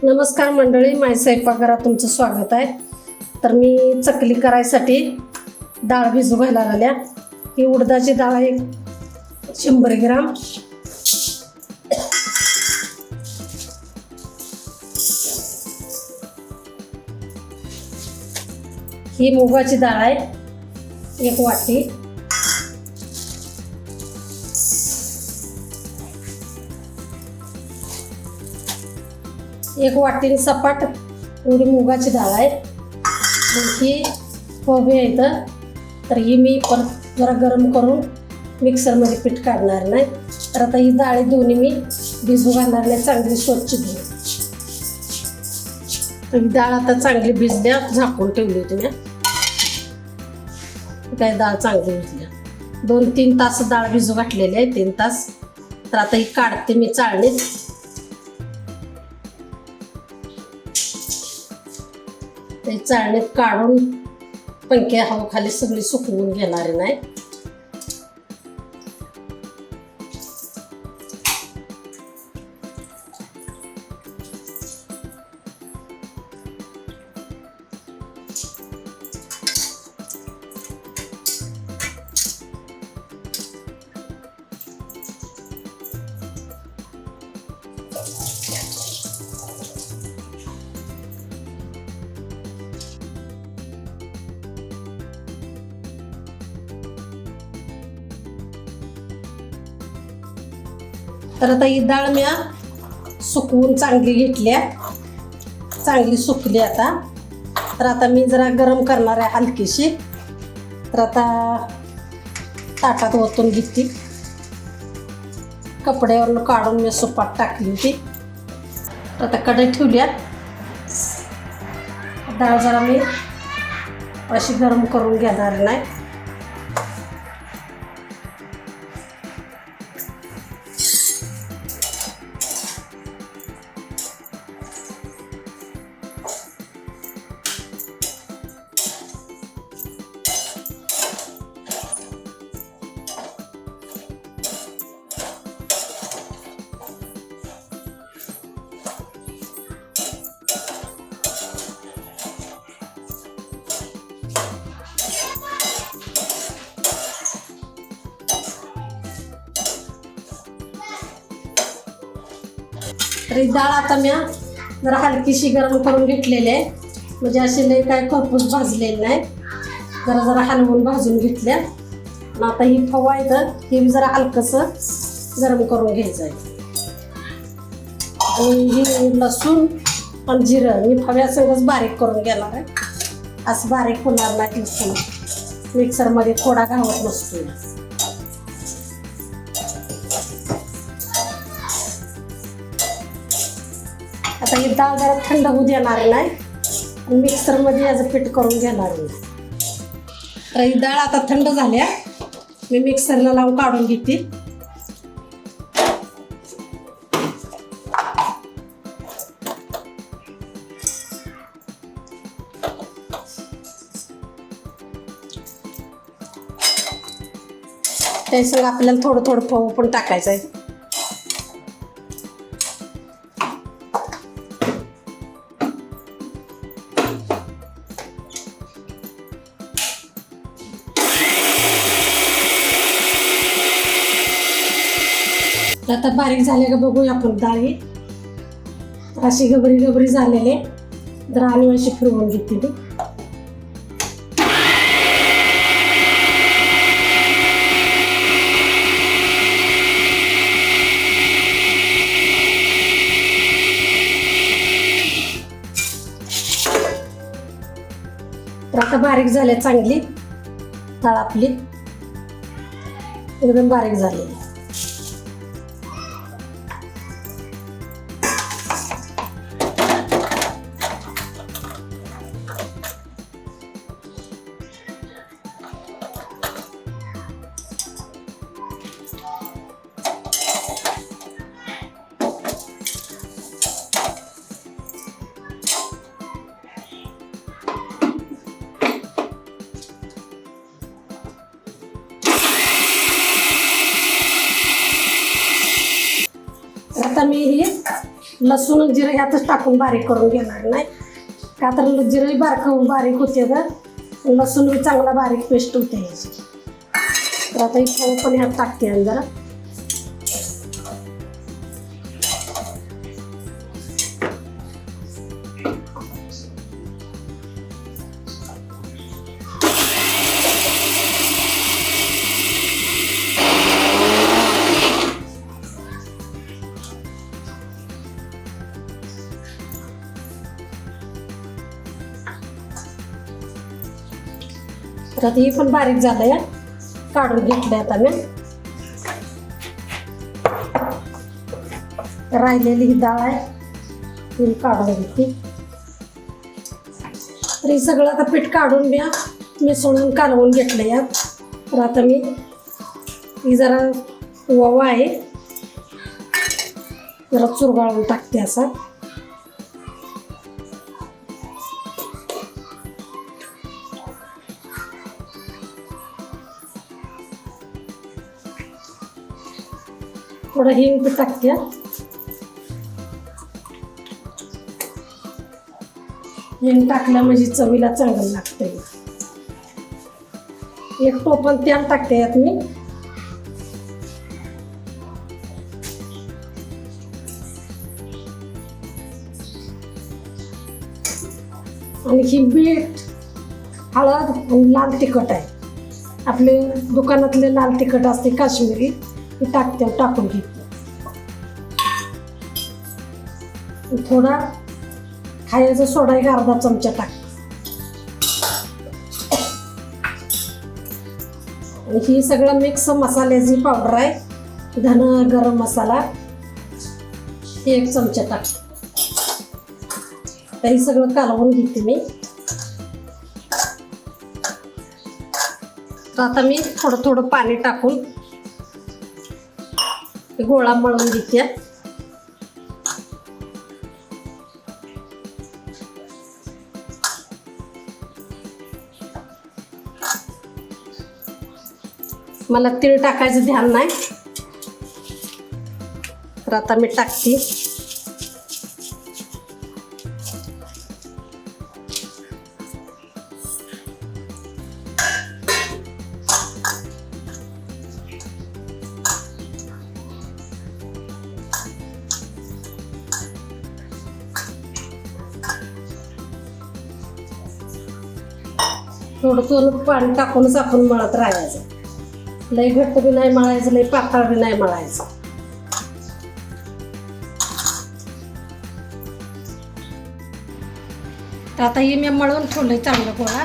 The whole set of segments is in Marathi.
नमस्कार मंडळी, माझ्या स्वयंपाकघरात तुमचं स्वागत आहे. तर मी चकली करायसाठी डाळ भिजू घालायला लागल्या. ही उडदाची डाळ आहे 100 ग्राम. ही मुगाची डाळ आहे 1 वाटी. एक वाटीने सपाट एवढी मुगाची डाळ आहे. ही पोहे आहेत, तर ही मी परत जरा गरम करून मिक्सरमध्ये पीठ काढणार नाही. तर आता ही डाळी दोन्ही मी भिजू घालणार नाही, चांगली स्वच्छ धुवून. तर ही डाळ आता चांगली भिजल्या, झाकून ठेवली होती मी. काय डाळ चांगली भिजल्या. 2-3 तास डाळ भिजू घातलेली आहे, 3 तास. तर आता ही काढते मी चाळणीत. ते चाळणीत काढून पंख्या हवेखाली सगळी सुकवून घेणार नाही. तर आता ही डाळ मी सुकवून चांगली घेतल्या, चांगली सुकली आता. तर आता मी जरा गरम करणार आहे हलकीशी. तर आता ताटात ओतून घेतली, कपड्यावरून काढून मी सुपात टाकली होती. तर आता कढई ठेवल्या. डाळ जरा मी अशी गरम करून घेणार नाही. तर ही डाळ आता मी जरा हलकीशी गरम करून घेतलेली आहे, म्हणजे असे लई काय खरपूस भाजलेले नाही. जरा जरा हलवून भाजून घेतल्या. आणि आता ही फवा आहे तर हे जरा हलकंसं गरम करून घ्यायचं आहे. आणि ही लसूण आणि जिरं मी फव्यासंगच बारीक करून घेणार आहे. असं बारीक होणार नाही लसूण, मिक्सरमध्ये थोडा घावत नसतो. आता ही डाळ जरा थंड होऊ देणार नाही आणि मिक्सरमध्ये याचं पीठ करून घेणार नाही. तर ही डाळ आता थंड झाल्या, मी मिक्सरला लावून काढून घेते. त्यासंग आपल्याला थोडं थोडं फव पण टाकायचं आहे. आता बारीक झाले का बघूया आपण डाळी. अशी गबरी गबरी झालेले. जरा आणि अशी फिरवून घेते मी. तर आता बारीक झाले चांगली डाळ आपली, एकदम बारीक झालेली. आता मी ही लसूण आणि जिरं ह्यातच टाकून बारीक करून घेणार नाही, का तर जिरंही बारीक होते तर लसूण बी चांगला बारीक पेस्ट होते ह्याची. तर आता ही फळ पण ह्यात टाकते आणि जरा तर आता हे पण बारीक झालंय, काढून घेतलंय आता मी. राहिलेली ही डाळ आहे ती काढून घेते. तर हे सगळं आता पीठ काढून मिसळून कालवून घेतलं यात. तर आता मी ही जरा ओवा आहे जरा चुरगाळून टाकते असा. थोडं हिंग टाकते. हिंग टाकलं म्हणजे चवीला चांगलं लागते. एक टोपण तेल टाकते यात मी. आणि ही मीठ, हळद आणि लाल तिखट आहे. आपले दुकानातले लाल तिखट असते काश्मीरी, हे टाकून घेते. थोडा खायचा सोडा एक अर्धा चमचा टाक. आणि ही सगळं मिक्स मसाल्याची पावडर आहे, धन गरम मसाला हे 1 चमचा टाक. हे सगळं कालवून घेते मी. तर आता मी थोडं थोडं पाणी टाकून गोळा मळून घेते. मला तीळ टाकायचं ध्यान नाही, तर आता मी टाकते. थोडं थोडं पाणी टाकूनच आपण मळत राहायचं. लई घट्ट बी नाही मळायचं, लई पातळ बी नाही मळायचं. तर आता ही मी मळून ठेवलंय चांगलं गोळा.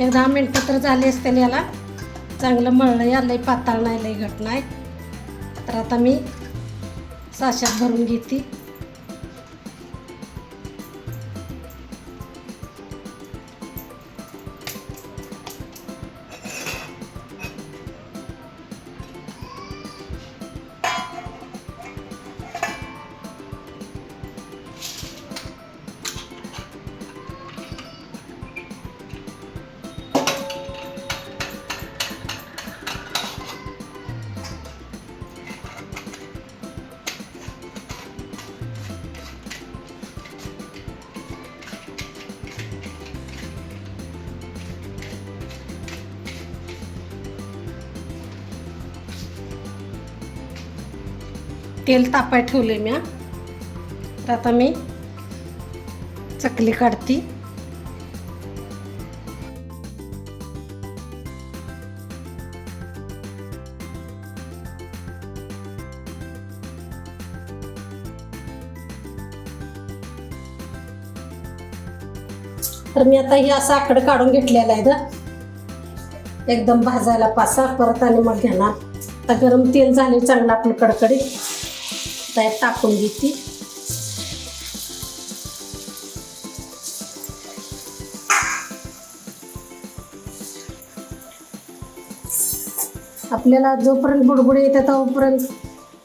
10 मिनटं तर झाली असते याला. चांगलं मळलं या, लई पातळ नाही लई घट्ट नाही. तर आता मी साच्यात भरून घेते. तेल तापाय ठेवले मी. तर आता मी चकली काढते. तर मी आता ही असं आकडं काढून घेतलेलं आहे ना, एकदम भाजायला पासा. परत आणि मग घेणार. आता गरम तेल झाले चांगलं आपलं कडकडीत, त्यात टाकून घेते. आपल्याला जोपर्यंत बुडबुडी येते तोपर्यंत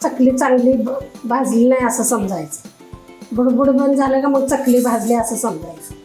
चकली चांगली भाजली नाही असं समजायचं. बुडबुड बंद झालं का मग चकली भाजली असं समजायचं.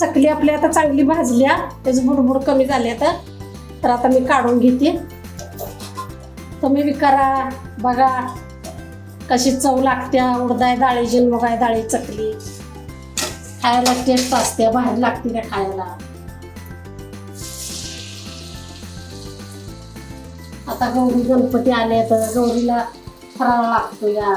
चकली आपली आता चांगली भाजल्या, त्याचं बुडबुड कमी झाले आता. तर आता मी काढून घेते. तुम्ही बी करा बघा कशी चव लागत्या. उडदाय डाळीची मुगाय डाळी चकली खायला टेस्ट असते, भारी लागते त्या खायला. आता गौरी गणपती आले तर गौरीला फराळ लागतो या.